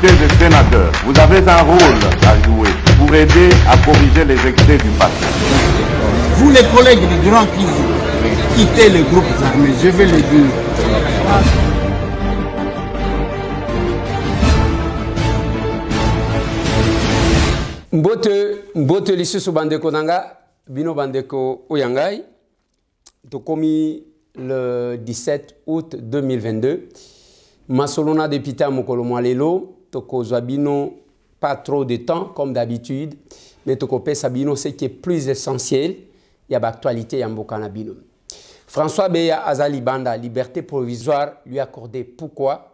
députés et sénateurs, vous avez un rôle à jouer pour aider à corriger les excès du passé. Vous les collègues du Grand qui quittez les groupes armés, je vais le dire. Mbote lisusu bandeko nanga, bino bandeko oyangai, tokomi le 17 août 2022. Masolona député à Mokolo Mwalelo, toko Zwabino, pas trop de temps comme d'habitude, mais toko pe Sabino, ce qui est plus essentiel, il y a l'actualité Yambokana Bino. François Beya Azali Banda, liberté provisoire, lui accordée. Pourquoi?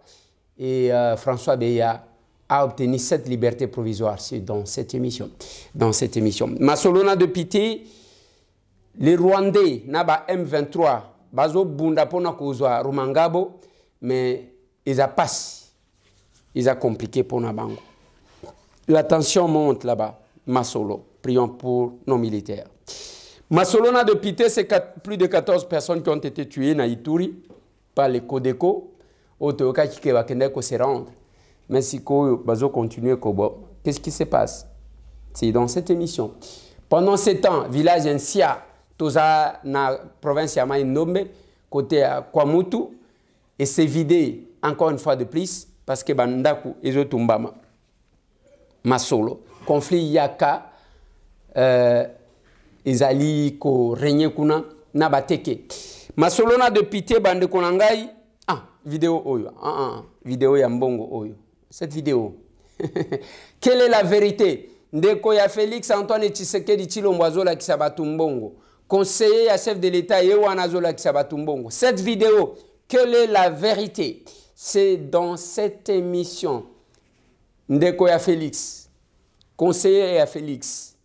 Et François Beya a obtenu cette liberté provisoire dans cette émission. Masolona député, les Rwandais, Naba M23, Bazo Bunda Pona Kozwa Rumangabo, mais ils ont passé. Ils ont compliqué pour Nabango. La tension monte là-bas. Masolo, prions pour nos militaires. Masolona de Pité, c'est plus de 14 personnes qui ont été tuées dans Ituri par les Codeco. Au Toyoka qui va se rendre. Mais si Bazo continue, qu'est-ce qui se passe? C'est dans cette émission. Pendant ce temps, village Nsia, Toza, na province Yamaï Nombe, côté Kwamutu, et c'est vidé encore une fois de plus parce que Bandaku et Zotumbama. Masolo. Conflit Yaka, Ezali ko régné kuna nabateke. Masolona de Pité bande konangai. Ah, vidéo oyo. Vidéo ya mbongo oyo. Cette vidéo. Quelle est la vérité? Ndeko ya Félix Antoine Tshisekedi Tshilombo la Kisabatumbongo. Conseiller à chef de l'État Yewanazola Kisabatumbongo. Cette vidéo, quelle est la vérité? C'est dans cette émission. Ndeko ya Félix, conseiller à Félix.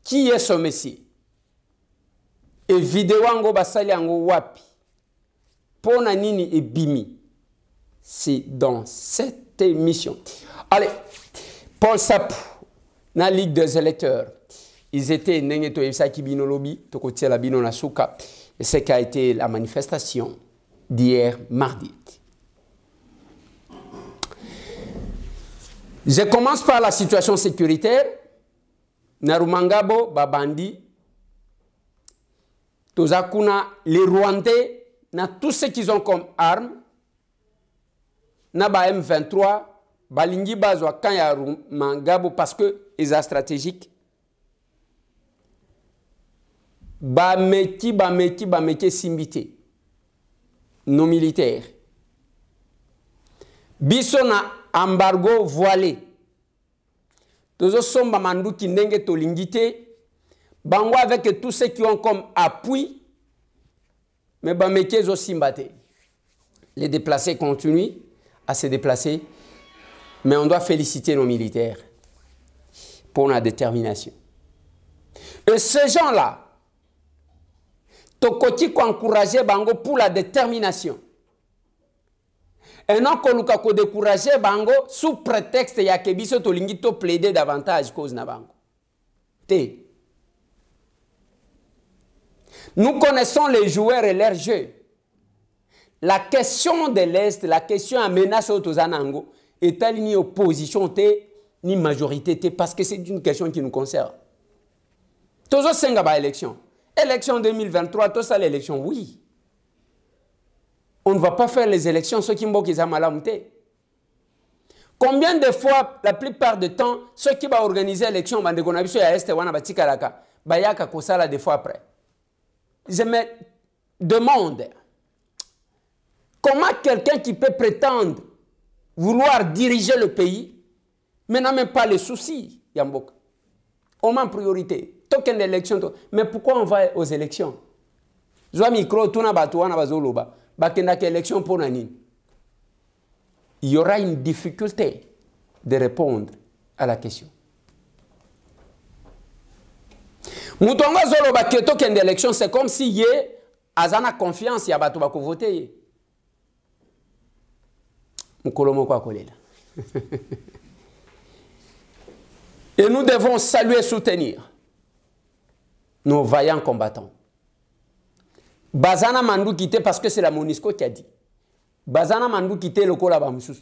Qui est ce messie? Et vidéo ango basali ango wapi? Pona nini et bimi? C'est dans cette émission. Allez, Paul Sap, na Ligue des électeurs. Ils étaient nengeto Ibsaki Bino Lobby, Tokotia la Bino Nasuka. Et c'est qu'a été la manifestation d'hier mardi. Je commence par la situation sécuritaire. Narumangabo, Babandi, Tozakuna, les Rwandais, na tout ce qu'ils ont comme armes, Naba M23, Balingi Bazwa Kanyarumangabo parce que ils sont stratégiques. Bameki Simbité, nos militaires. Bissona embargo voilé. Tozo somba mandu kindenge tolingité. Bango avec tous ceux qui ont comme appui. Mais bameke zo simbate. Les déplacés continuent à se déplacer. Mais on doit féliciter nos militaires pour la détermination. Et ces gens-là, Tokoti ko encourager bango pour la détermination. Et non koluka ko décourager bango sous prétexte ya kebiso tolingi to plaider davantage cause na bango. T. Nous connaissons les joueurs et leurs jeux. La question de l'Est, la question à menace autozanango, est alignée opposition T ni majorité T parce que c'est une question qui nous concerne. Tozo senga ba élection. Élection 2023, tout ça l'élection, oui. On ne va pas faire les élections, ceux qui m'ont dit combien de fois, la plupart du temps, ceux qui vont organiser l'élection, des fois après. Je me demande comment quelqu'un qui peut prétendre vouloir diriger le pays, mais n'a même pas les soucis, Yambok. On met en priorité. Token d'élection, mais pourquoi on va aux élections? Il y aura une difficulté de répondre à la question. Moutonga zolo ba token d'élection, c'est comme si y a confiance ya bato bako voter. Mukolomo kwa kolela. Et nous devons saluer et soutenir nos vaillants combattants. Bazana Mandou quitté parce que c'est la MONUSCO qui a dit. Bazana Mandou quitté le Kola Bamsous.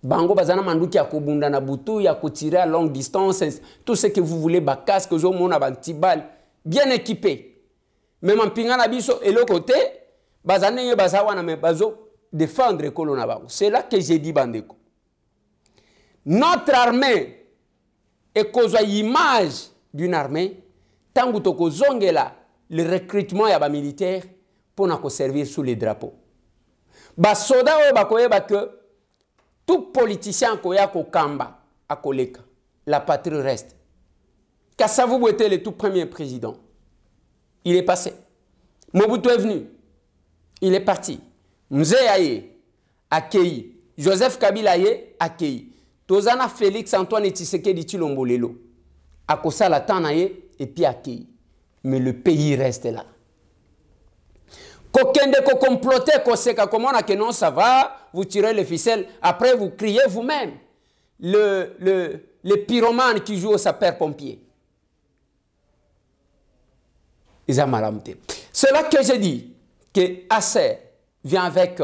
Bango bazana manduki ya kobunda na butu, ya tirer à longue distance, tout ce que vous voulez, casque, mona bantibal, bien équipé. Même en pinga na biso et le côté, bazane ye bazawa na me bazo défendre ekolo na bango. C'est là que j'ai dit bandeko. Notre armée est cause image d'une armée, tant que zongela le recrutement ya ba militaire pour na ko servir sous les drapeaux. Ba soda o ba koyeba que tout politicien koya ko kamba a koleka, la patrie reste. Kasavubu était le tout premier président. Il est passé. Mobutu est venu. Il est parti. Mzee Aye, accueilli. Joseph Kabila Aye, accueilli. Tozana Félix Antoine Tshisekedi Tshilombo Akosa la Tanaye et puis accueilli. Mais le pays reste là. Kokende ko comploter, ko seka comment on a que non ça va, vous tirez les ficelles, après vous criez vous-même. Les pyromanes qui jouent au sapeur-pompier. Ils ont malamté. C'est là que j'ai dit que Acer vient avec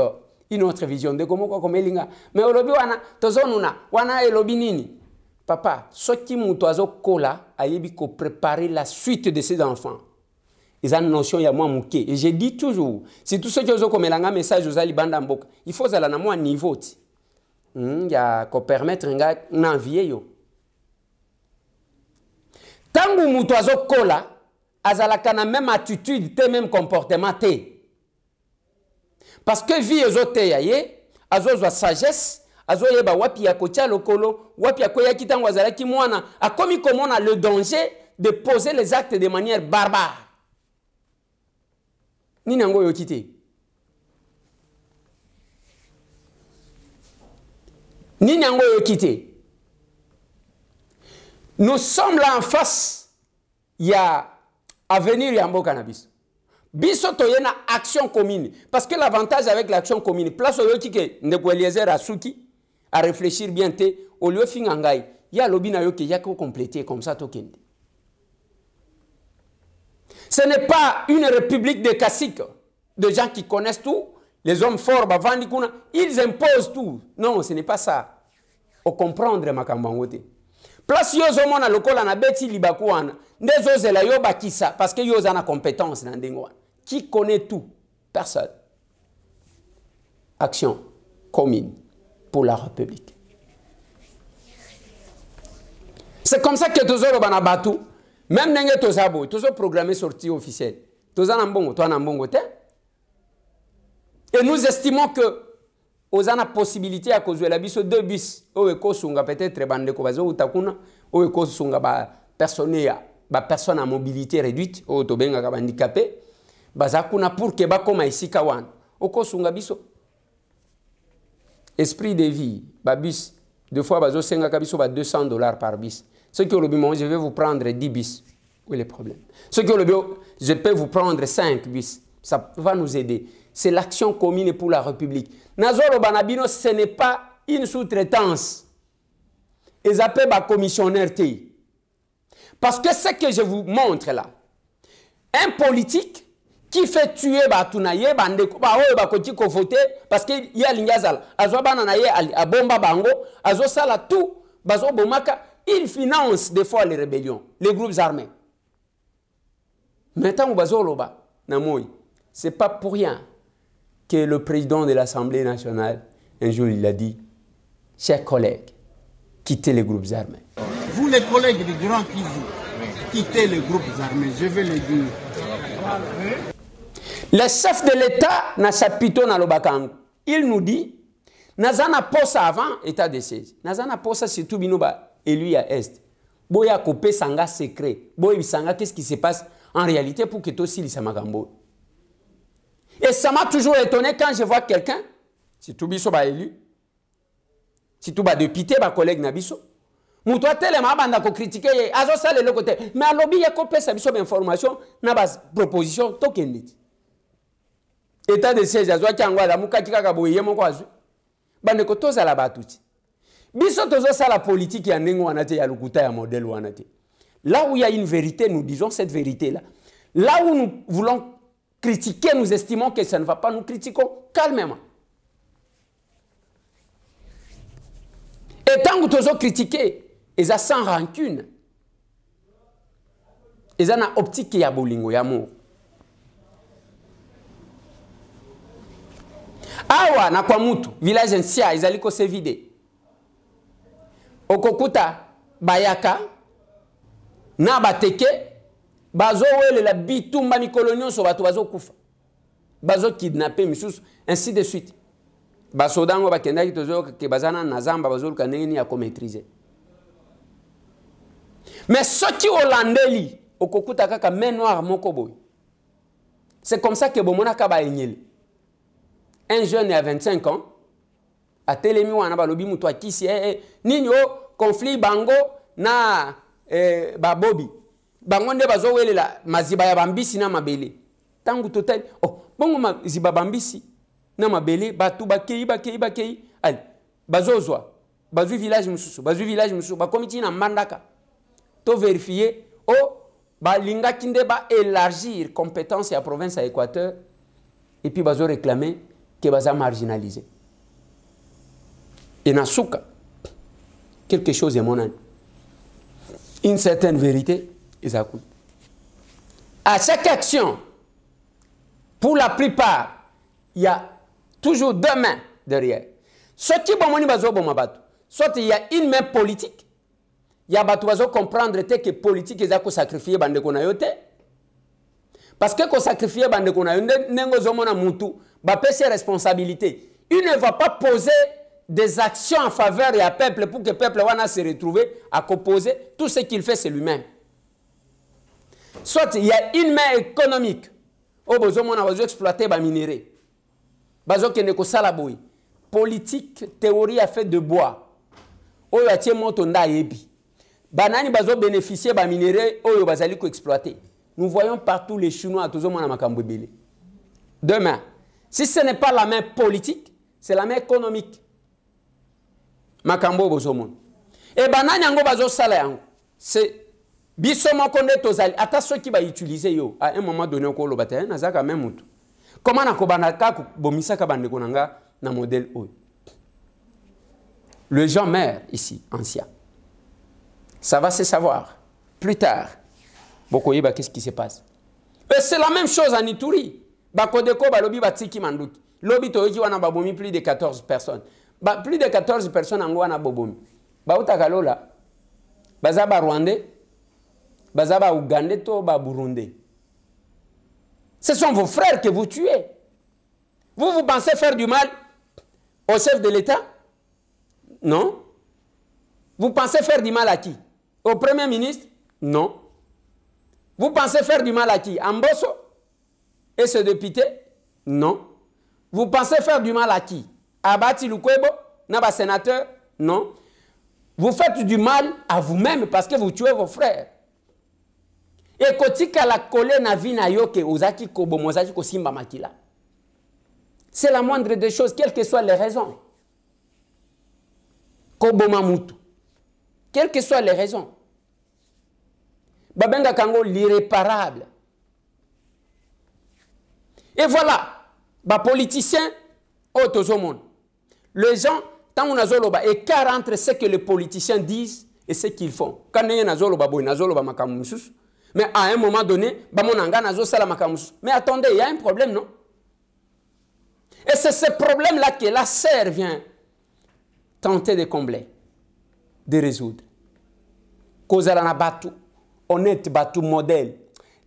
une autre vision de comment comme Elinga. Mais au lobby wana elobi nini. Papa, ce qui mutoazo kola ayebi ko préparer la suite de ses enfants. Ils ont une notion ya moi mouké. Et j'ai dit toujours, si tous ceux qui ont comme un message aux alibanda mboka, il faut aller na moi niveau ti. Ya ko permettre nga n'envier yo. Tangu mutoazo kola azalaka na même attitude, te même comportement te. Parce que vie ezote yaye, azozwa sagesse, azoyeba wapi ya kotia lokolo, wapi ya koya kitango azalaki mwana, a commis comment on a le danger de poser les actes de manière barbare. Ni nango yo kite. Ni nango yo kite. Nous sommes là en face, il y a avenir Yambo Cannabis. Biso toyena action commune. Parce que l'avantage avec l'action commune, place au yoki ne Eliezer Asuki à réfléchir bien te, au lieu fingangai, il y a lobby na yoki ya ko compléter comme ça tokende. Ce n'est pas une république de caciques, de gens qui connaissent tout, les hommes forts, ils imposent tout. Non, ce n'est pas ça. Au comprendre makambangote. Place yozo mona lokola na beti libakuana, ndezo zela yo bakisa parce que yoza na compétence na ndengwa. Qui connaît tout? Personne. Action commune pour la République. C'est comme ça que tozolo bana batu, même nenge tozabo, tozo programmé sortie officielle. Tozana mbongo, toi na mbongo te. Et nous estimons que aux ana possibilité à cause de la biso 2 bis o ekosunga peut-être bande ko bazo utakuna o ekosunga ba personne à mobilité réduite o to benga ka handicapé bazakuna pour que ba koma ici kawan o kosunga biso esprit de vie ba bis deux fois bazo senga ka biso ba $200 par bis ce qui le bimon je vais vous prendre 10 bis où est le problème ce qui le bio je peux vous prendre 5 bis ça va nous aider. C'est l'action commune pour la République. Nazoro Banabino, ce n'est pas une sous-traitance. Ils appellent ma commissionnaire. Parce que ce que je vous montre là, un politique qui fait tuer Batounaye, parce qu'il y a l'ingazal, Bomba Bango, Azosala tout, Bazo Bomaka, il finance des fois les rébellions, les groupes armés. Maintenant, Bazoloba, Namoy, c'est pas pour rien que le président de l'Assemblée nationale, un jour, il a dit, chers collègues, quittez les groupes armés. Vous, les collègues du Grand Kivu, quittez les groupes armés, je vais le dire. Le chef de l'État, na chapito na lobakango, il nous dit, Nazana posa avant état de siège, Nazana posa surtout binoba élu à Est. Boya kopé sanga secret, boya sanga qu'est-ce qui se passe en réalité pour que toi aussi il s'amagambo. Et ça m'a toujours étonné quand je vois quelqu'un, si tout biso ba élu, si tout ba député, ba collègue na biso, moutoua tellement banda ko critiquer, azo sale le côté, mais à lobby ya kopé sa biso d'information, na bas proposition, tokenit. État de siège, azo kiangwa la muka kika boye moko azu, bande ko toza la batuti. Biso tozo sa la politique ya nengo wanate ya lukuta ya modèle wanate. Là où il y a une vérité, nous disons cette vérité-là. Là où nous voulons critiquer, nous estimons que ça ne va pas, nous critiquons calmement. Et tant que tu as critiqué, ils ont sans rancune. Ils ont une optique qui a bolingo, yamour. Awa na kwa mutu, village nsia, ils allaient se vider. Okokuta, bayaka, na bateke, bazo wele la bitumba mikolonyon so bato bazo kufa. Bazo kidnapper, misus, ainsi de suite. Basodango bakenda ki tozo ke bazana na zamba bazo luka ndenge ni akomaîtriser. Mais ceux qui hollandais okokuta kaka main noire moko boy. C'est comme ça que bomona ka ba enyele. Un jeune à 25 ans a telemi wana balobi mutu akisi nini o conflit bango na babobi. Bango nde bazo welela maziba ya bambisi na mabele. Tangu total oh bongo maziba bambisi na mabele batu bakei allez bazozwa bazu village mususu ba komiti na mandaka to vérifier oh ba linga kinde ba élargir compétence ya province à Équateur et puis bazo réclamer que baza marginalisé et nasuka quelque chose est mon une certaine vérité exactement à chaque action pour la plupart il y a toujours deux mains derrière. Soit il y a une main politique, il y a bateau comprendre que politique est sacrifier bande konayote. Parce que ko sacrifier bande konayote nengo zomona mutu ba pese responsabilité. Il ne va pas poser des actions en faveur du peuple pour que le peuple wana se retrouve à composer. Tout ce qu'il fait c'est lui-même. Soit il y a une main économique. Oh bozomona bazo exploiter ba minerai. Bazo kene ko sala boy. Politique, théorie a fait de bois. Oyo atie moto nda yebi. Banani bazo bénéficier ba minerai oyo bazali ko exploiter. Nous voyons partout les Chinois tozo mona makambo belé. Demain, si ce n'est pas la main politique, c'est la main économique. Makambo bozo mon. Et banani yango bazo sala yango. C'est biso moko nde tozali ata ceux qui va utiliser yo à un moment donné ko lobata na zaka même mutu. Comment na kobanaka bomisa ka bande konanga na modèle oyo. Le Jean meurt ici ancien. Ça va se savoir plus tard. Bokoyeba qu'est-ce qui se passe. Et c'est la même chose en Ituri. Bakodeko balobi batiki manduki. Lobi toyoki wana babomi plus de 14 personnes. Plus de 14 personnes en wana bobomi. Ba utakalola. Bazaba Rwandais. Bazaba Ougandais to ba Burundais. Ce sont vos frères que vous tuez. Vous pensez faire du mal au chef de l'État? Non. Vous pensez faire du mal à qui? Au Premier ministre? Non. Vous pensez faire du mal à qui? Ambosso et ce député? Non. Vous pensez faire du mal à qui? Abati Lukwebo? Naba sénateur? Non. Vous faites du mal à vous-même parce que vous tuez vos frères. Et kotika la kole na vi na yoke ozaki kobo mozaki ko simba makila. C'est la moindre des choses, quelles que soient les raisons. Kobo mamutu. Quelles que soient les raisons. Babenga kango l'irréparable. Et voilà, ba politicien autozomon. Les gens tant on a zoloba écart entre ce que les politiciens disent et ce qu'ils font. Quand on a zoloba boy na zoloba makamusus. Mais à un moment donné, mais attendez, il y a un problème, non? Et c'est ce problème-là que la serre vient tenter de combler, de résoudre. Kozalana Batu, honnête Batu, modèle.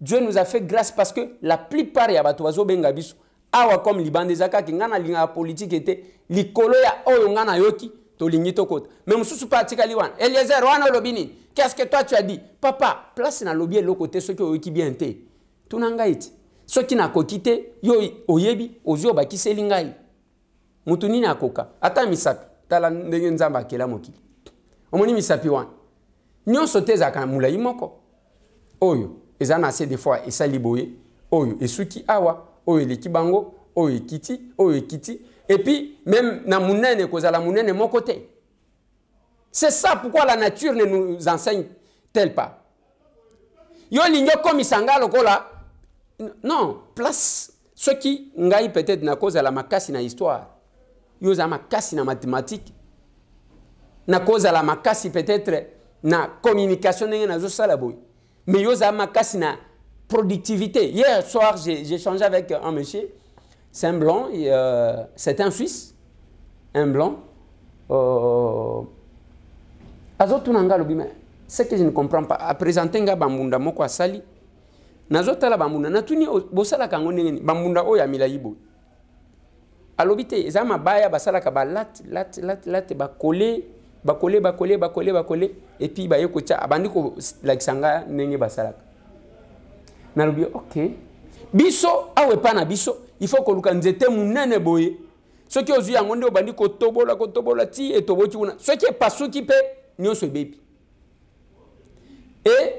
Dieu nous a fait grâce parce que la plupart ya Batu Wazo Bengabisu, awa comme Liban des Aka, qui ngana linga politique était, likolo ya oyo ngana yoki, to lingito kote. Mais moussou pratika liwan, Eliezer, wana lobini. Qu'est-ce que toi tu as dit? Papa, place na lobby l'autre côté ceux qui ont qui bien été. Tout n'angaït. Ceux qui n'a kokité, yo oyebi, ozio baki selingai. Mutuni na koka. Ata misapi. Tala ndenge nzamba kela moki. Omoni misapi wan. Nyon sote zaka mula imoko. Oyo. Ezana assez des fois et saliboye. Oyo. Esuki awa. Oyo le kibango. Oyo kiti. Oyo kiti. Et puis, même na munene kozala munene mon côté. C'est ça pourquoi la nature ne nous enseigne-t-elle pas. Yo ligno comme isanga lokola. Non, place ceux qui ngai peut-être na cause à la makasi na histoire. Yo za makasi na mathématique. na cause à la makasi peut-être na communication ndenge nazo sala boy mais yo za makasi na productivité. Hier soir j'ai échangé avec un monsieur, c'est un blanc, c'est un Suisse, un blanc azotunanga lobima ce que je ne comprends pas à présenter nga bambunda moko asali nazotala bambunda natuni bosala kango ndenge bambunda oyo amilai boy alobite eza mabaya basalaka ba lat ba coller et puis ba yekocha abandi ko lakisanga ndenge basalaka nalobi ok biso awe pana biso il faut ko luka nzete munene boye soki ozwi yango nde obandi ko tobola ti etoboki kuna soki pasuki pe nyonso bebi et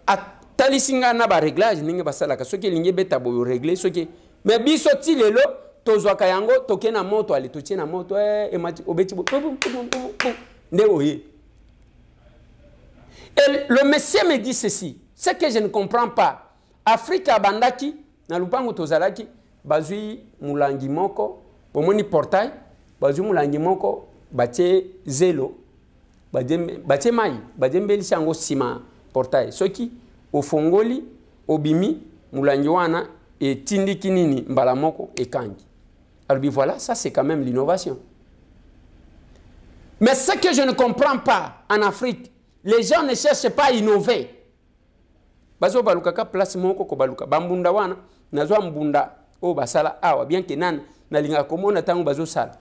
atalisinga na ba réglage ndenge basalaka soki lingi beta boyo régler soki mais biso ti lelo tozwaka yango toke na moto ale totie na moto obeti nde oye. Et le monsieur me dit ceci, ce que je ne comprends pas. Afrique abandaki na lupango tozalaki bazui mulangi moko bomoni portail bazui mulangi moko batie zelo batie mai mbeli sango sima portail soki ofongoli obimi mulangi wana et tindiki nini mbala moko ekangi. Alors voilà, ça c'est quand même l'innovation. Mais ce que je ne comprends pas en Afrique, les gens ne cherchent pas à innover. Bazo balukaka place moko ko baluka bambunda wana nazwa mbunda o basala awa bien que nan na linga komona tango bazo sala.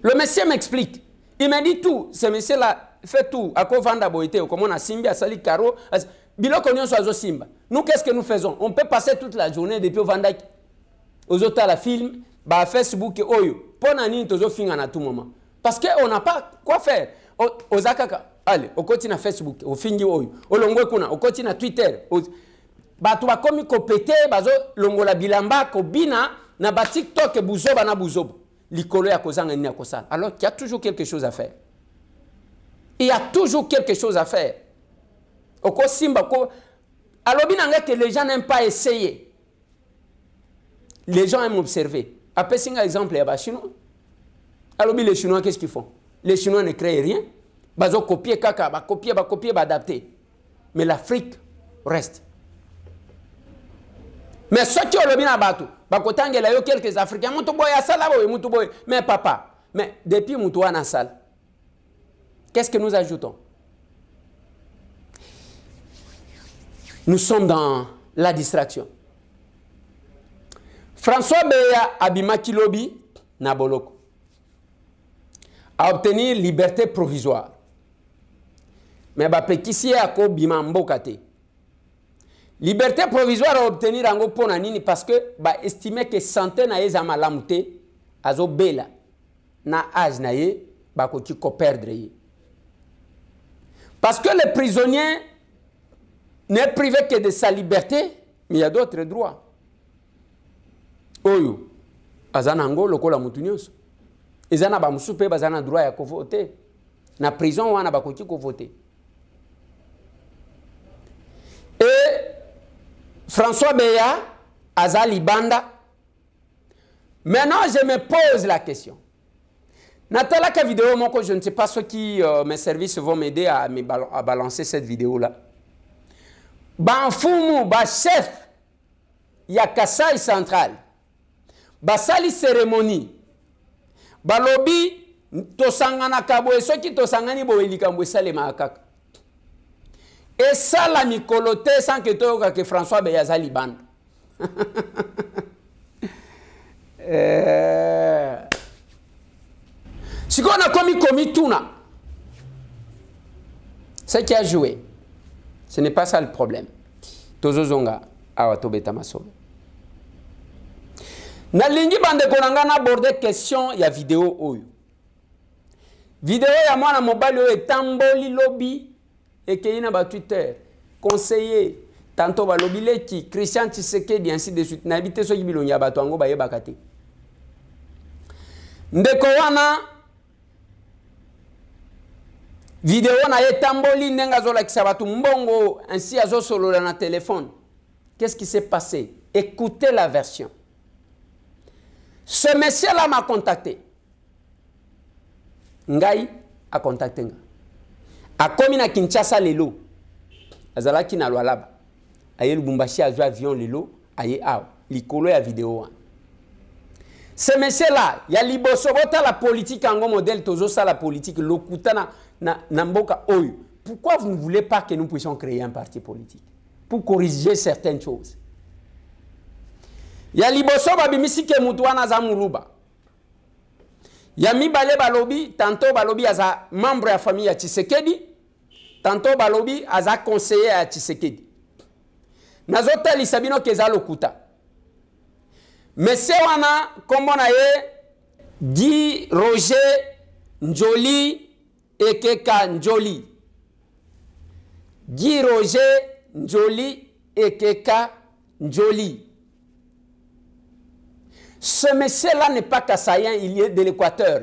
Le monsieur m'explique. Il m'a dit tout, ce monsieur là fait tout à ko vanda boité comme on a simbi a sali caro biloko nyonso azo simba. Nous qu'est-ce que nous faisons? On peut passer toute la journée depuis au vandaki aux autres la film ba Facebook oyo pona nini tozo finga na tout moment parce que on n'a pas quoi faire. Ozakaka allez au continent Facebook au fingi oyo olongwe kuna au continent Twitter batu ba komi ko pété bazo longola bilamba ko bina na ba TikTok buzoba na buzoba likolo ya kozanga ni akosala alors qu'il y a toujours quelque chose à faire. Il y a toujours quelque chose à faire. Oko simba ko alobina nga que les gens n'aiment pas essayer. Les gens aiment observer. Après c'est un exemple les Chinois. Alobi les Chinois qu'est-ce qu'ils font? Les Chinois ne créent rien. Bazo copier kaka, ba copier, ba adapter. Mais l'Afrique reste. Mais ceux qui ont le bien abattu, ba kotangela yo quelques Africains, mutu boy asala boy, mutu boy. Mais papa, mais depuis mutu wana sala. Qu'est-ce que nous ajoutons? Nous sommes dans la distraction. François Beya abimaki lobi na boloko a obtenir liberté provisoire. Mais ba pekisi a ko bima mboka te. Liberté provisoire a obtenir ango pona nini parce que ba estimer que santé na yeza malamu te azo bela na âge na ye ba ko ki ko perdre ye. Parce que le prisonnier n'est privé que de sa liberté, mais il y a d'autres droits. Oyo azana ngo lokola mutu nyonso. Ezana ba musupe bazana droit ya ko voter. Na prison wana ba ko ki ko voter. Et François Beya azali banda. Maintenant je me pose la question. Natala ka vidéo moko je ne sais pas ceux qui mes services vont m'aider à balancer cette vidéo là. Banfumu ba chef ya Kasai Central. Basali cérémonie. Balobi tosangana kabo et soki tosangani bo elikambo sale makaka. Et ça la mikolote sans que toka que François Beya zali bande. Si on a commis tuna. Ce qui a joué. Ce n'est pas ça le problème. Tozozonga awatobeta masolo. Na lingi bande konanga na aborder question ya vidéo oyo. Vidéo ya mwana mobile oyo etamboli lobby ekeyina ba Twitter conseiller tantôt ba lobby leki Christian Tshisekedi ainsi de suite na habité so bilongi ya bato ango baye bakate. Ndeko wana vidéo na etamboli nenga zo lakisa batu mbongo ainsi azo solo na téléphone. Qu'est-ce qui s'est passé? Écoutez la version. Ce monsieur-là m'a contacté. ngai a contacté nga a komi na Kinshasa lelo azalaki na Lualaba aye Lubumbashi azwa avion lelo aye awa likolo ya vidéo wana. Ce monsieur-là, il y a libosobota la politique en modèle tozo ça la politique lokuta na mboka oyo. Pourquoi vous ne voulez pas que nous puissions créer un parti politique pour corriger certaines choses? Il y a libosoba bimisi ke mutu wana za muluba. Il y a mibale balobi, tantôt balobi aza membre ya famille ya Tshisekedi, tantôt balobi aza conseiller ya Tshisekedi. Nazota lisabino keza lokuta. Monsieur wana kombo na ye Guy Roger Njoli Ekeka Njoli. Guy Roger Njoli Ekeka Njoli. Ce monsieur-là n'est pas kassaïen, il est de l'Équateur.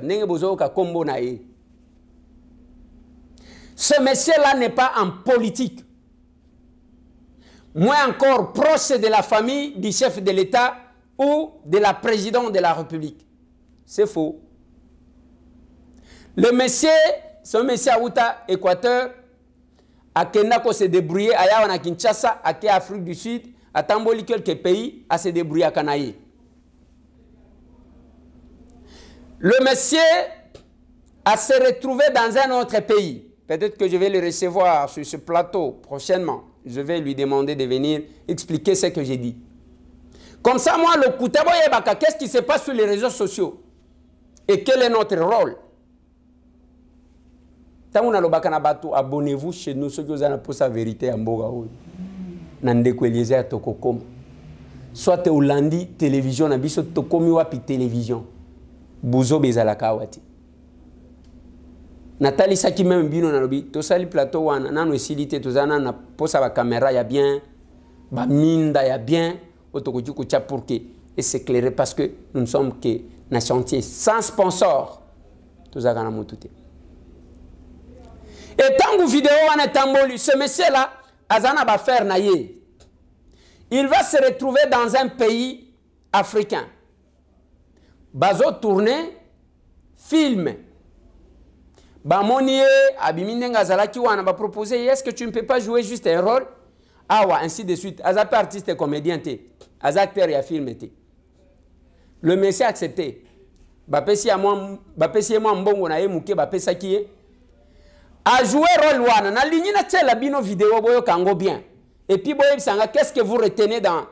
Ce monsieur-là n'est pas en politique. Moins encore proche de la famille du chef de l'État ou de la présidente de la République. C'est faux. Le monsieur, ce monsieur Aouta, Équateur, a Kenako se débrouiller, à Yawana Kinshasa, à Afrique du Sud, à Tamboli quelques pays, à se débrouiller à Kanaï. Le monsieur a se retrouvé dans un autre pays. Peut-être que je vais le recevoir sur ce plateau prochainement. Je vais lui demander de venir expliquer ce que j'ai dit. Comme ça, moi, le Koutabo Yebaka, qu'est-ce qui se passe sur les réseaux sociaux? Et quel est notre rôle? Abonnez-vous chez nous, ceux qui ont pour sa vérité en Bogaoui. Nandeko Eliezer à Tokokom. Soit au lundi, télévision, Nabiso Tokomi Wapi télévision. Bouzo Bezalaka Wati. Nathalie Saki même bino nalobi. Tosali plateau wana. Nano esilite tozana na posa ba caméra ya bien. Ba minda ya bien. Otokoju kucha pour que et s'éclairer parce que nous ne sommes que na chantier sans sponsor. Tozaka na motute. Et tant que vidéo wana tamboli, ce monsieur là azana ba faire na ye. Il va se retrouver dans un pays africain. Bazo tourner film. Bamonie abiminenga zalaki wana ba proposer est-ce que tu ne peux pas jouer juste un rôle? Ah ouais, ainsi de suite. Azap artiste et comédien te. Azacteur et film te. Le monsieur a accepté. Bapesi moi mbongo na ye muke bapesa ki a joué rôle wana na ligne na tela bino vidéo boyo kango bien. Et puis boyo bisanga qu'est-ce que vous retenez dans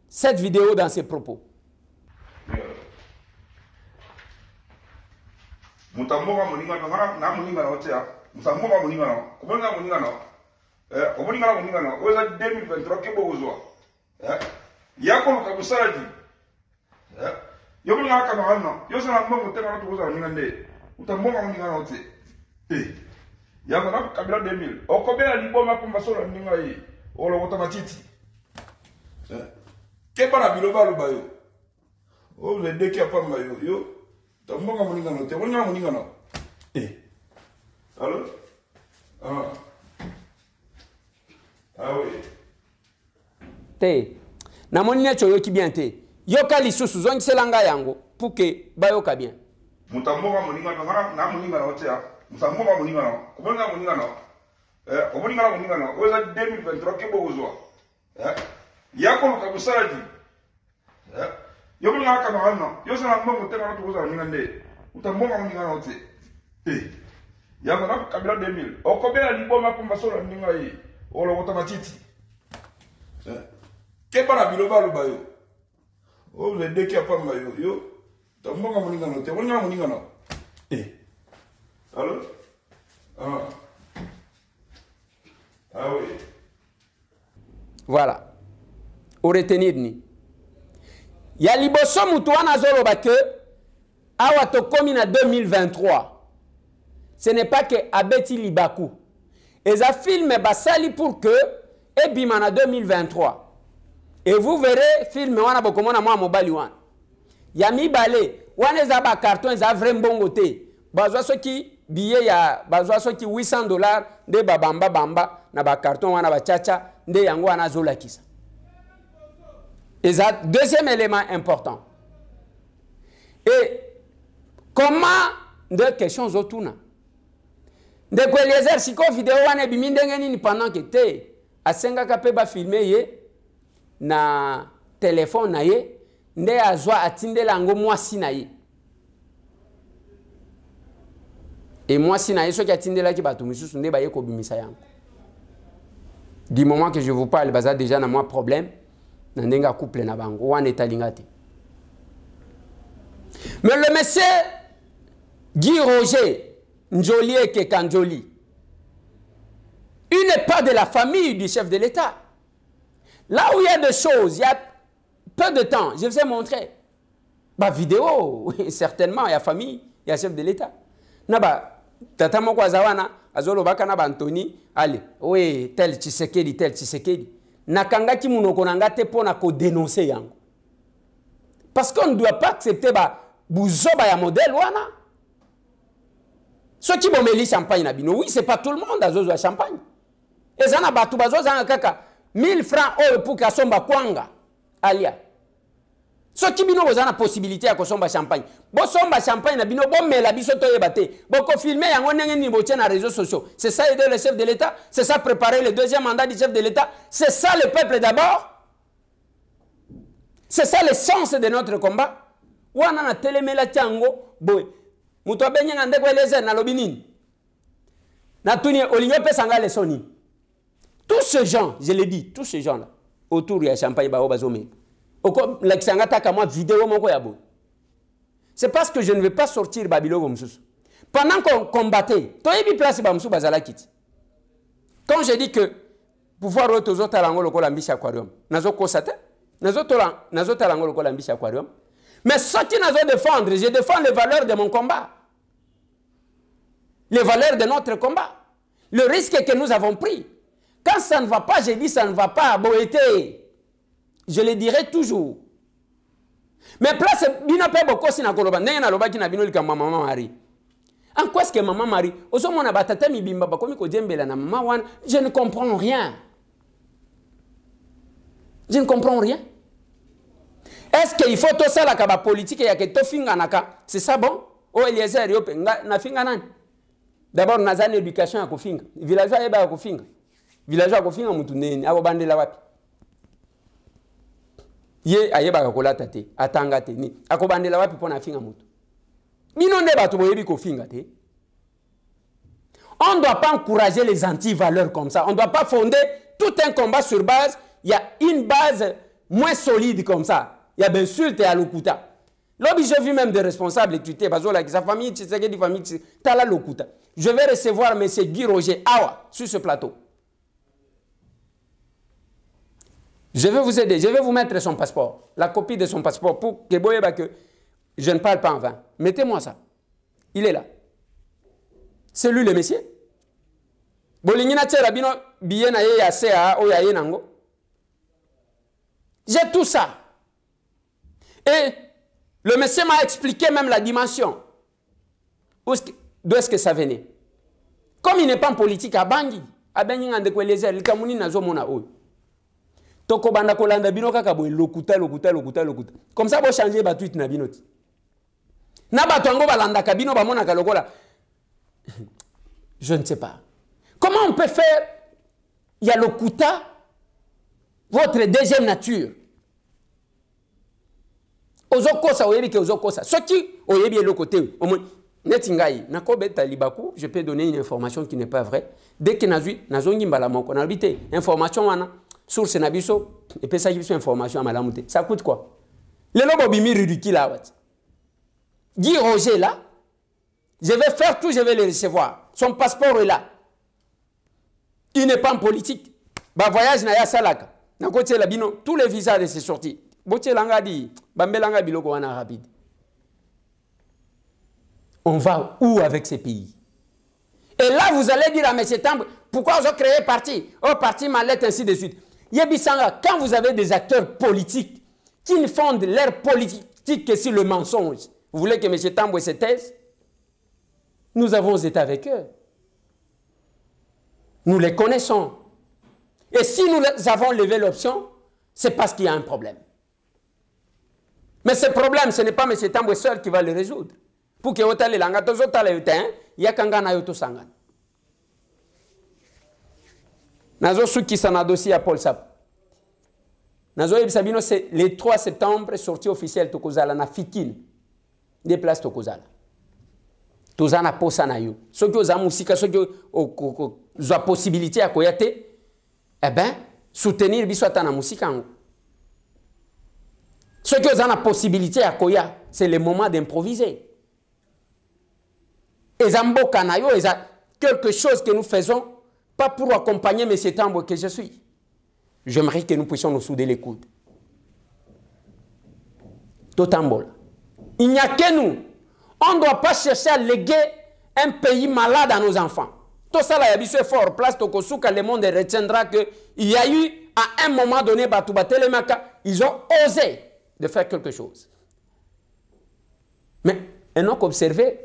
cette vidéo dans ces propos? Mutamboga moninga na moninga na otea. Mutamboga moninga na. Koboninga moninga na. Koboninga moninga na. Oza 2023 kebo ozwa. Yako lokabusala di. Yoko na kana wana. Yosa na mbongo tena na tukoza moninga nde. Mutamboga moninga na ote. Yako na kabila 2000. Okobela liboma pomba solo moninga yi. Olo wota matiti. Keba na biloba lo bayo. O le deki apamba yo. Tamboga moninga no te wonya moninga no. Allô? Ah oui. Te. Na monina choyo ki bien te. Yoka lisusu zongi selanga yango pour que bayoka bien. Mutamboga moninga no na moninga no te ya. Mutamboga moninga no. Koboninga moninga no. Koboninga moninga no. Oza 2023 kebo ozwa. Yako lokabusala di. Yoko na kana wana. Yosa na mbongo tena na tukoza moninga nde. Utambonga moninga na ote. Yako na kabila 2000. Okobela liboma pomba solo moninga yi. Olo wota matiti. Keba na biloba lo bayo. O le deki apamba yo. Tambonga moninga na ote. Wonya moninga na. Allô? Ah oui. Voilà. Au retenir ni. Ya liboso mutu wana zoloba que awa tokomi na 2023. Ce n'est pas que abeti libaku. Eza film basali pour que ebima na 2023. Et vous verrez film wana bokomona mwa mobali wana. Ya mibale wana eza ba carton eza vrai mbongo te. Bazwa soki billet ya bazwa soki $800 de babamba bamba na ba carton wana ba chacha nde yango wana zolakisa. Et ça, deuxième élément important. Et comment, deux questions autour. ndeko Eliezer siko vidéo wana bimi ndenge nini pendant que te asenga ka pe ba filmer ye na téléphone na ye nde azwa atindela ngo mwasi na ye et mwasi na ye so ki atindela ki bato misusu nde ba ye ko bimisa yango. Du moment que je vous parle baza déjà na moi problème na ndenga couple na bango wana etalingate. Mais le monsieur Guy Roger Njoli Kekanjoli, il n'est pas de la famille du chef de l'État. Là où il y a des choses, il y a peu de temps, je vous ai montré. Bah vidéo, certainement, il y a famille, il y a chef de l'État. Naba, tata moko azawana, azolo baka na Anthony, allez, oui, tel Tshisekedi, tel Tshisekedi. Nakanga ki munoko nanga te pona ko dénoncer yango. Parce qu'on ne doit pas accepter ba bouzoba ya modèle wana. Ceux qui bomeli champagne na bino, oui, c'est pas tout le monde à zozo champagne. Et ça na batu bazo zanga kaka 1000 francs pour ka somba kwanga alia. Ceux qui bino bozana possibilité ya ko somba champagne. Bo somba champagne na bino bo mela biso to yebate. Bo ko filmer yango ndenge ni bo tena réseaux sociaux. C'est ça aider le chef de l'État, c'est ça préparer le deuxième mandat du chef de l'État, c'est ça le peuple d'abord. C'est ça l'essence de notre combat. Wana na telemela tiango boy. Muto benyenga ndeko Eliezer na lobinini. Na tuni olinyo pesanga les soni. Tous ces gens, je l'ai dit, tous ces gens là autour de champagne ba bazome. Oko l'aksanga taka moi vidéo moko ya bo. C'est parce que je ne vais pas sortir Babilo comme ça. Pendant qu'on combattait, toyebi place ba musu bazala kiti. Quand je dis que pouvoir autozo talango lokola mbisha aquarium. Nazo kosata, nazo talango lokola mbisha aquarium. Mais ce qui nous défendre, je défends les valeurs de mon combat. Les valeurs de notre combat. Le risque que nous avons pris. Quand ça ne va pas, je dis ça ne va pas. Bon, été. Je le dirai toujours. Mais place, bino pe boko sina koloba. Nenga na loba ki na bino lika maman Marie. En quoi est-ce que maman Marie? Oso mona batata mi bimba bakomi ko djembela na maman wan. Je ne comprends rien. Je ne comprends rien. Est-ce qu'il faut tout ça la politique et que to finga naka? C'est ça bon? Oh Eliezer yo pe na finga nani? D'abord nazane éducation ya ko finga. Villageois yeba ko finga. Villageois ko finga mutu neni abo bandela wapi? Ye ayeba ko lata te, atanga te ni. Ako bandela wapi pona finga mutu? Bino nde bato boyebi ko finga te. On ne doit pas encourager les anti-valeurs comme ça. On ne doit pas fonder tout un combat sur base. Il y a une base moins solide comme ça. Il y a bien sûr à l'Okuta. L'objet, j'ai vu même des responsables étudier, sa famille, Tshisekedi, famille, Tala l'Okuta. Je vais recevoir M. Guy Roger Awa sur ce plateau. Je vais vous aider, je vais vous mettre son passeport, la copie de son passeport pour que je ne parle pas en vain. Mettez-moi ça. Il est là. C'est lui le monsieur. J'ai tout ça. Et le monsieur m'a expliqué même la dimension. D'où est-ce que ça venait? Comme il n'est pas en politique à Bangui, à Bangui, il y a des Camerounais qui ont Toko banda kolanda bino kaka boy lokuta. Comme ça, vous changez votre tweet na binoti. Na batongo balanda kabino ba mona kalokola. Je ne sais pas. Comment on peut faire? Il y a lokuta, votre deuxième nature. Ozokosa oyebi ke ozokosa. Ce qui oyebi est le côté. Netingai nakobeta libaku, je peux donner une information qui n'est pas vraie. Dès que nazongi mbala moko na bité information wana source na biso et puis ça biso information à malamute. Ça coûte quoi? Le lobo bimi ridicule là. Guy Roger là, je vais faire tout, je vais le recevoir. Son passeport est là. Il n'est pas en politique. Ba voyage na ya salaka. Na côté la bino tous les visas de ses sorties. Rapide. On va où avec ces pays? Et là, vous allez dire à M. Tambwe, pourquoi vous avez créé parti? Oh, parti mallette, ainsi de suite. Yebisanga, quand vous avez des acteurs politiques qui ne fondent leur politique que sur le mensonge, vous voulez que M. Tambwe se taise? Nous avons été avec eux. Nous les connaissons. Et si nous avons levé l'option, c'est parce qu'il y a un problème. Mais ce problème, ce n'est pas M. Tambwe seul qui va le résoudre. Pour que vous ayez l'anga, il y a kanga na yoto sangan. Nazo Souki sana dossier à Paul Sap. Nazo Sabino, c'est le 3 septembre, sortie officielle Tokozala na Fikine. Des places Tokozala. Tozana posa na yo. Ceux qui ont musique, ceux qui ont la possibilité à koyate, eh ben, soutenir biswata na musique. Ceux qui ont la possibilité à koya, c'est le moment d'improviser. Et Zambo Kanayo, c'est quelque chose que nous faisons, pas pour accompagner M. Tambo que je suis. J'aimerais que nous puissions nous souder les coudes. Totambola. Il n'y a que nous. On ne doit pas chercher à léguer un pays malade à nos enfants. Tout ça, là, il y a fort. Place Tokosuka, le monde retiendra qu'il y a eu, à un moment donné, ils ont osé de faire quelque chose. Mais, ils n'ont qu'observé.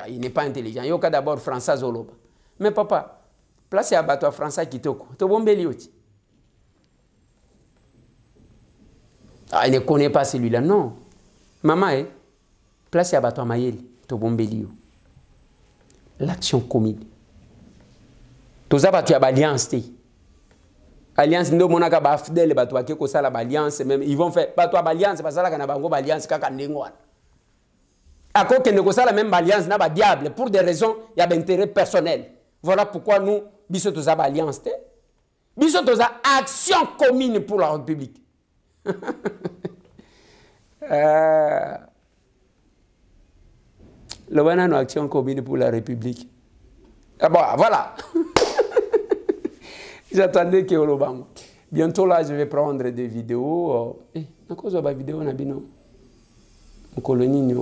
Il n'est pas intelligent. Il y a d'abord Français Zoloba. Mais papa, place à bateau Français qui toko. Tu bon bélioti. Il ne connaît pas celui-là, non. Maman, place à bateau Mayel. Tu bon bélio. L'action commune. Tous ça, tu as alliance. Alliance, nous avons une fidèle bateau qui est alliance. Ils vont faire bateau alliance parce que là, on a une alliance qui est à cause que nous avons la même alliance, n'a pas diable. Pour des raisons, il y a d'intérêt personnel. Voilà pourquoi nous, nous avons une alliance. Nous avons une action commune pour la République. Le voilà une action commune pour la République. Ah bon, voilà. J'attendais que le banc. Bientôt là, je vais prendre des vidéos. À cause de la vidéo, on a bien. Colonie,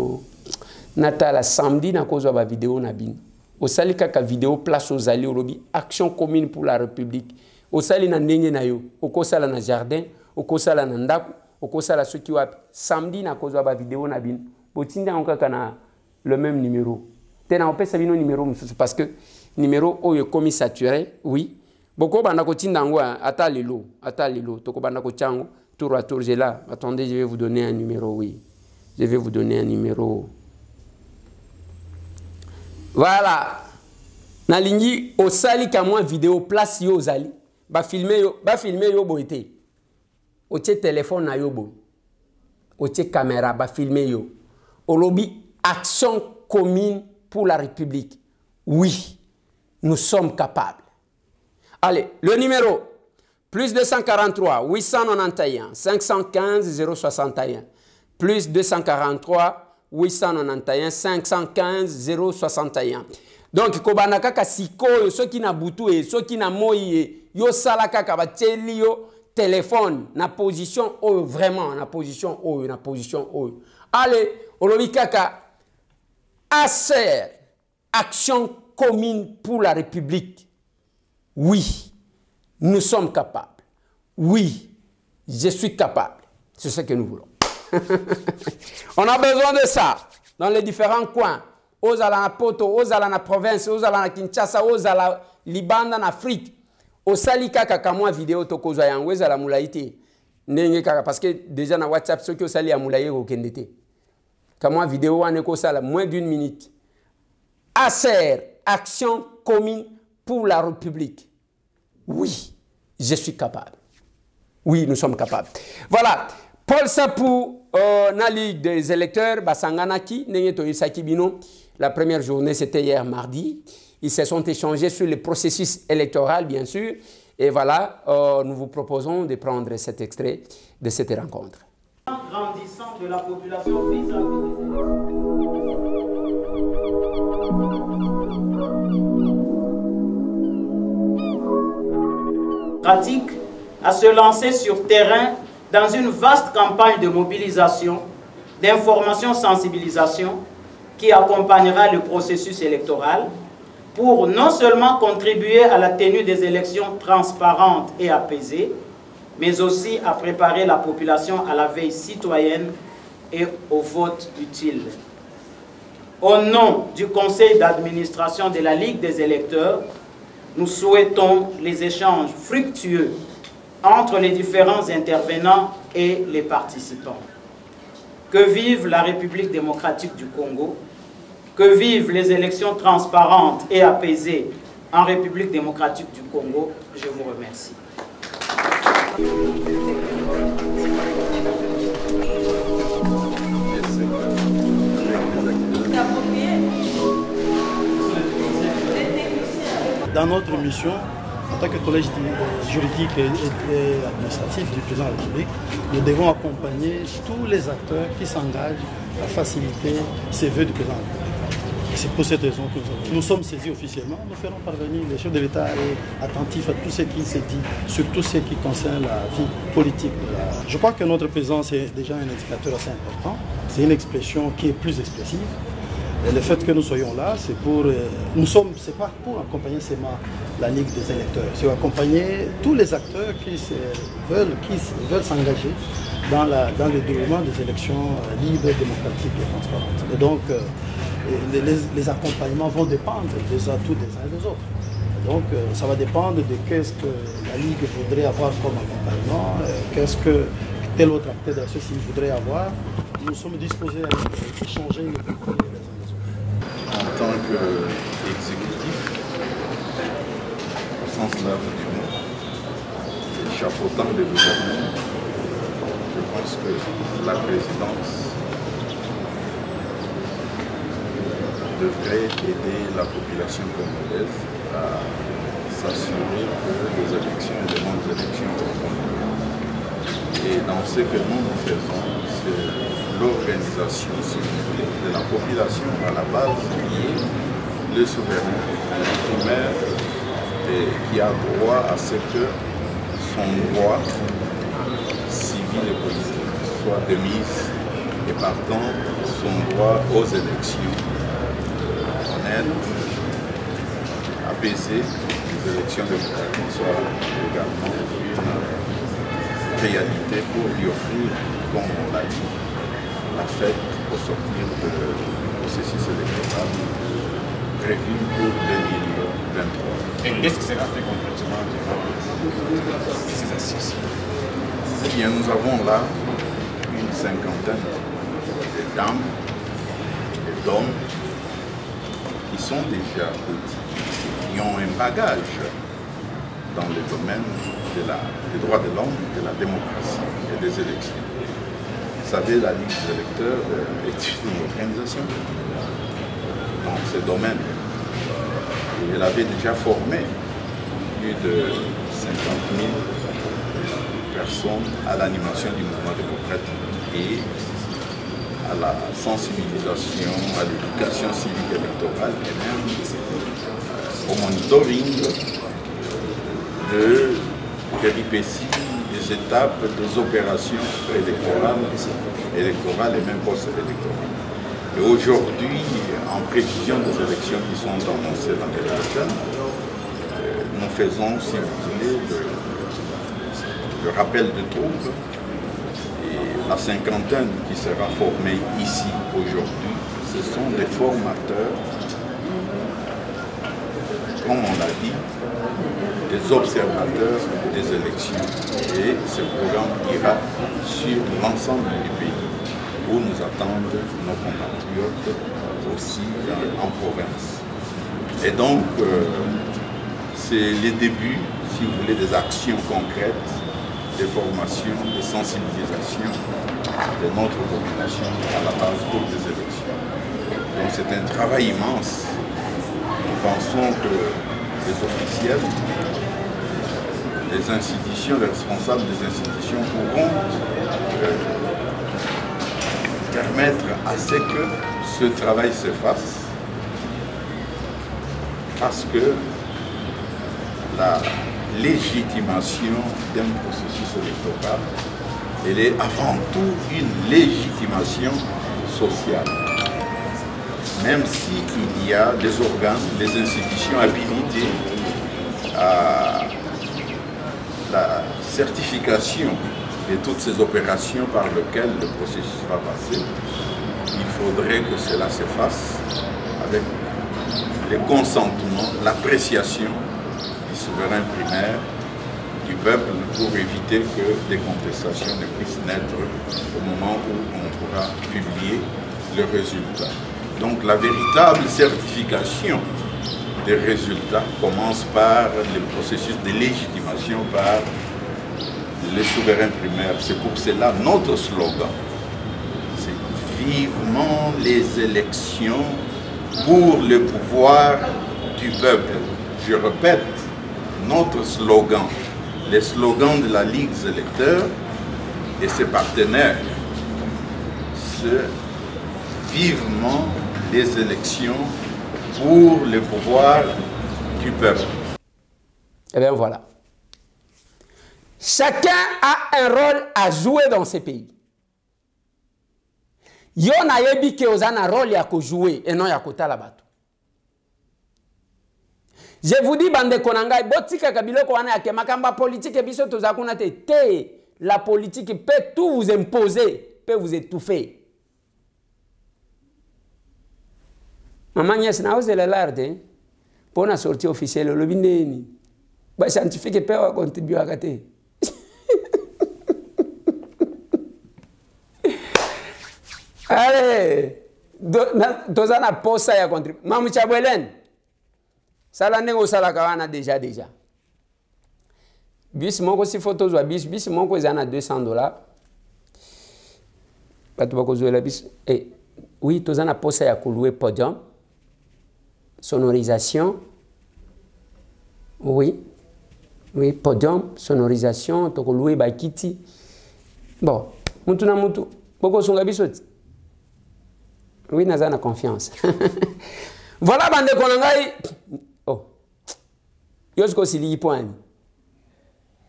Natala samedi, na cause de la vidéo, on a bien. Au sali kaka vidéo place aux alliés, action commune pour la République. Au sali na ndenge na yo, au kosala na jardin, au kosala na ndaku, au kosala ceux qui wapi. Samedi, na cause de la vidéo, on a bien. Botinda on kaka le même numéro. Tena on peut savoir numéro parce que numéro o commis saturé, oui. Beaucoup banda ko tinda ngwa ata lelo, toko banda ko chango tour à tour j'ai là. Attendez, je vais vous donner un numéro, oui. Je vais vous donner un numéro. Voilà. Nalingi au sali kamwa vidéo place yo zali. Ba filmer yo boité. Au téléphone na yo bo. Au caméra ba filmer yo. Au lobby action commune pour la République. Oui, nous sommes capables. Allez, le numéro plus 243 891 515 061 plus 243 891 515 061. Donc kobanaka ka sikoyo ceux qui na butu et ceux qui na moyi yo salaka ka bateli yo téléphone na position o vraiment na position o. Allez, olobi kaka ACR, action commune pour la République. Oui, nous sommes capables. Oui, je suis capable. C'est ce que nous voulons. On a besoin de ça dans les différents coins. Aux ala Poto, aux ala na province, aux ala na Kinshasa, aux ala Liban en Afrique. Au salika kaka moi vidéo toko zoyango aux ala moulaïté. Nenge kaka parce que déjà na WhatsApp ceux qui au sali à moulaïé au kendete. Comme vidéo en éco ça moins d'une minute. ACR, action commune pour la République. Oui, je suis capable. Oui, nous sommes capables. Voilà. Paul Sapou, na Ligue des électeurs, Basanganaki, Nengeto Isaki Bino. La première journée, c'était hier mardi. Ils se sont échangés sur le processus électoral, bien sûr. Et voilà, nous vous proposons de prendre cet extrait de cette rencontre. Grandissant de la population vis-à-vis pratique à se lancer sur terrain dans une vaste campagne de mobilisation, d'information, sensibilisation qui accompagnera le processus électoral pour non seulement contribuer à la tenue des élections transparentes et apaisées, mais aussi à préparer la population à la veille citoyenne et au vote utile. Au nom du conseil d'administration de la Ligue des électeurs, nous souhaitons les échanges fructueux entre les différents intervenants et les participants. Que vive la République démocratique du Congo, que vivent les élections transparentes et apaisées en République démocratique du Congo. Je vous remercie. Dans notre mission, en tant que collège juridique et administratif du président de la République, nous devons accompagner tous les acteurs qui s'engagent à faciliter ces vœux du président de la République. C'est pour cette raison que nous sommes saisis officiellement. Nous ferons parvenir, le chef de l'État est attentif à tout ce qui s'est dit, surtout ce qui concerne la vie politique. Je crois que notre présence est déjà un indicateur assez important. C'est une expression qui est plus expressive. Et le fait que nous soyons là, c'est pour... c'est pas pour accompagner seulement la Ligue des électeurs, c'est pour accompagner tous les acteurs qui veulent s'engager dans le déroulement des élections libres, démocratiques et transparentes. Et donc, les accompagnements vont dépendre des atouts des uns et des autres. Et donc, ça va dépendre de qu'est-ce que la Ligue voudrait avoir comme accompagnement, qu'est-ce que tel autre acteur de la société voudrait avoir. Nous sommes disposés à échanger les compromis les uns les autres. En tant qu'exécutif, au sens large du mot, chapeautant le gouvernement, je pense que la présidence devrait aider la population congolaise à s'assurer que les élections, les bonnes élections auront lieu. Et dans ce que nous faisons, c'est l'organisation, si vous voulez, de la population à la base qui est le souverain primaire et qui a droit à ce que son droit civil et politique soit de mise et partant son droit aux élections honnêtes, apaisées, les élections démocratiques soient également une réalité pour lui offrir, comme on l'a dit, la fête au sortir du processus électoral prévu pour 2023. Et qu'est-ce qui sera fait concrètement durant ces assises? Eh bien, nous avons là une cinquantaine de dames et d'hommes qui sont déjà outils, qui ont un bagage dans le domaine des droits de l'homme, de la démocratie et des élections. Vous savez, la Ligue des électeurs est une organisation dans ce domaine. Et elle avait déjà formé plus de 50 000 personnes à l'animation du mouvement démocratique et à la sensibilisation, à l'éducation civique électorale et même au monitoring de péripéties, des étapes, des opérations électorales et même post-électorales. Et aujourd'hui, en prévision des élections qui sont annoncées l'année prochaine, nous faisons, si vous voulez, le rappel de troupes. Et la cinquantaine qui sera formée ici aujourd'hui, ce sont des formateurs, comme on l'a dit, des observateurs des élections. Et ce programme ira sur l'ensemble du pays, où nous attendent nos compatriotes aussi en province. Et donc, c'est les débuts, si vous voulez, des actions concrètes, des formations, des sensibilisations de notre population à la base pour des élections. Donc c'est un travail immense. Nous pensons que les officiels, les institutions, les responsables des institutions pourront permettre à ce que ce travail se fasse, parce que la légitimation d'un processus électoral, elle est avant tout une légitimation sociale. Même s'il y a des organes, des institutions habilitées à la certification de toutes ces opérations par lesquelles le processus va passer, il faudrait que cela se fasse avec le consentement, l'appréciation du souverain primaire, du peuple, pour éviter que des contestations ne puissent naître au moment où on pourra publier le résultat. Donc la véritable certification des résultats commence par le processus de légitimation par les souverains primaires. C'est pour cela notre slogan, c'est vivement les élections pour le pouvoir du peuple. Je répète, notre slogan, le slogan de la Ligue des électeurs et ses partenaires, c'est vivement les élections pour le pouvoir du peuple. Eh bien voilà. Chacun a un rôle à jouer dans ce pays. Yo na yebi ke ozana rôle ya ko jouer et non ya kotala bato. Je vous dis bande konanga botika kabiloko wana ya kemakamba politique biso tozakuna te. La politique peut tout vous imposer, peut vous étouffer. Maman Niès na osé la larde pour la sortie officielle le bindeni. Ba scientifique peut contribuer à gâter. Allez, dozana posa ya contribuer. Mamu Chabwelen. Sala nengo sala kawana déjà. Bis moko si photo zo bis moko ezana $200. Bato bako zo la bis oui, tozana posa ya louer podium. Sonorisation. Oui, podium, sonorisation, toko louer bakiti. Bon, mutu na mutu. Boko songa bisoti. Oui, naza na confiance. Voilà bande konangai. Oh. Yosko sili point.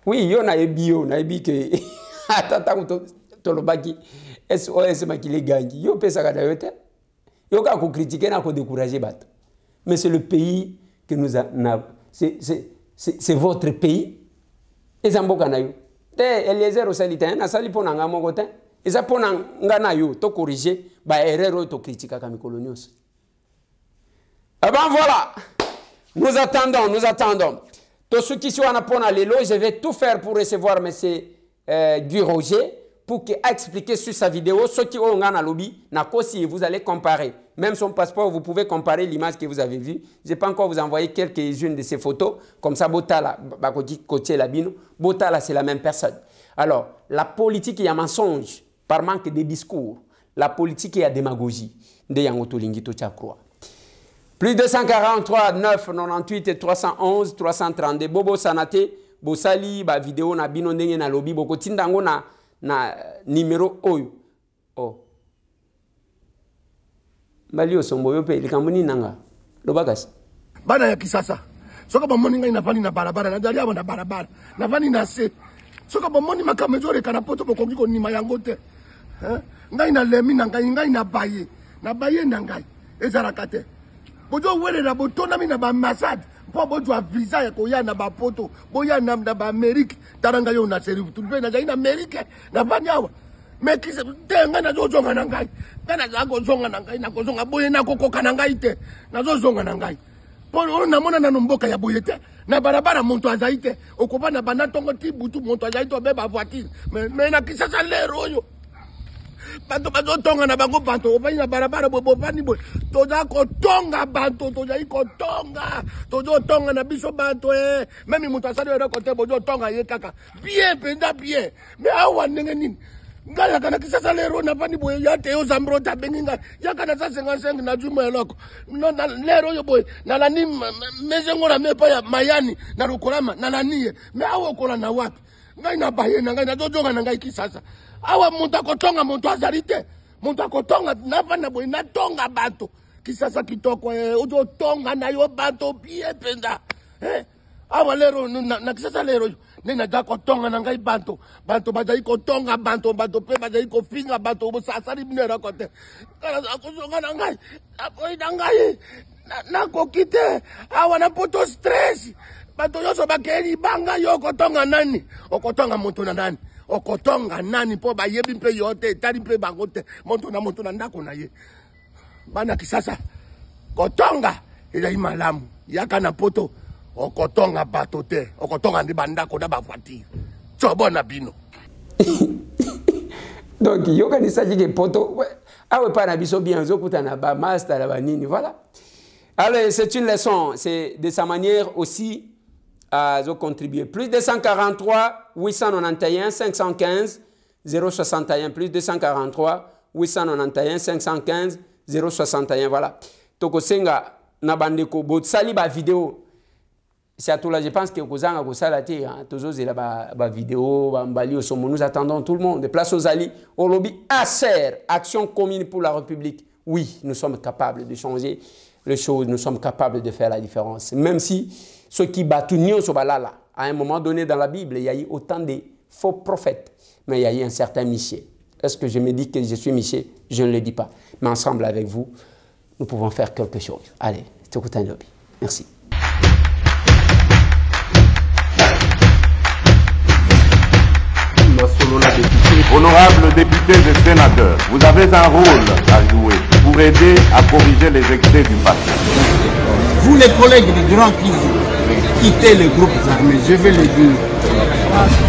Oui, yo na ebi ke atata tolobaki SOS makile gangi. Yo pesa kada yote. Yo ka ko critiquer na ko décourager bato. Mais c'est le pays que nous avons. C'est votre pays. Et ça mboka na yo. Te Eliezer osalita na sali pona nga moko te. Et ça pona nga na yo to corriger ba erreur to critiquer comme colonios. Eh ben voilà. Nous attendons. Tous ceux qui sont en Apona Lelo, je vais tout faire pour recevoir M. Guy Roger pour qu'il explique sur sa vidéo ce qui ont en lobby, si vous allez comparer. Même son passeport, vous pouvez comparer l'image que vous avez vue. Je peux encore vous envoyer quelques-unes de ces photos. Comme ça, Botala, Botala, c'est la même personne. Alors, la politique, il y a mensonge par manque de discours. La politique, il y a démagogie. De Yangoto Lingito Tchakroa. Plus de 243, 9, 98 et 311, 332. Bobo Sanate, Bosali, ba vidéo na bino ndenge na lobby, boko tindango na numéro oyo. Oh. Malio sombo yo pe likamuni nanga. Lobakas. Bana ya kisasa. Soka bomoni ngai nafani na barabara, na jali abo na barabara. Nafani na se. Soka bomoni makamezore kana poto bokongi ko nima yango te. Ngai na lemi na ngai na baye. Na baye na ngai. Ezarakate. Bojo wele na botona mi na ba massage po bojo visa ya koya na ba poto boya na ba Amerique taranga yo na seri tulbe na jaina Amerique na banyawa mekise tenga na zozonga na ngai kana za kozonga na ngai na kozonga boye na kokoka na ngai te na zozonga na ngai po na mona na mboka ya boyete na barabara muntu azaite okoba na banatongo tibutu muntu azaite obeba voiture mais na kisasa lero yo bantu bazotonga na bango bantu obani na barabara bobani boy toza kotonga bantu toza ikotonga tozotonga na biso bantu meme mutu asali ero kote bozotonga ye kaka bien penda bien mais awa ndenge nini ngala kana kisasa lero na bani boy yate yo zambro ta benginga yakana sa 55 na jumo eloko no na lero yo boy na lani mezengo na mepa ya mayani na rukolama na lani mais awa kola na wapi ngai na baye na ngai na zojonga na ngai kisasa awa muntu akotonga muntu azalite muntu akotonga navana boy na tonga bantu kisasa kitoko ojo tonga na yo bantu bien penda awa lero na kisasa lero nena da kotonga na ngai bantu bazai kotonga bantu pe bazai kofinga bantu bo sasari binera kote kana akozonga na ngai apoy na ngai na kokite awa na poto stress bantu yoso bakeli banga yo kotonga nani okotonga muntu na nani okotonga nani po ba yebi mpe yote tari mpe bango te muntu na ndako na ye bana kisasa kotonga ila imalamu yaka na poto okotonga bato te okotonga ndi bandako na ba voiture tsobona bino donc yoka ni saji ke poto awe pa na biso bien zokuta na ba master na ba nini voilà Allez, c'est une leçon. C'est de sa manière aussi à contribuer. Plus 243 891 515 061. Plus 243 891 515 061. Voilà. Tokosenga nabandeko botsali ba vidéo. C'est à tout là, je pense que Kozanga Kosalati, toujours il a ba vidéo, Bambali au sommet. Nous attendons tout le monde. Place aux alliés, au lobby ACER, Action commune pour la République. Oui, nous sommes capables de changer les choses, nous sommes capables de faire la différence. Même si ceux qui battent Nio Sobalala, à un moment donné dans la Bible, il y a eu autant de faux prophètes, mais il y a eu un certain Michel. Est-ce que je me dis que je suis Michel? Je ne le dis pas. Mais ensemble avec vous, nous pouvons faire quelque chose. Allez, c'est un lobby. Merci. Honorables députés et sénateurs, vous avez un rôle à jouer pour aider à corriger les excès du passé. Vous les collègues du Grand qui quittez les groupes armés, je vais le dire.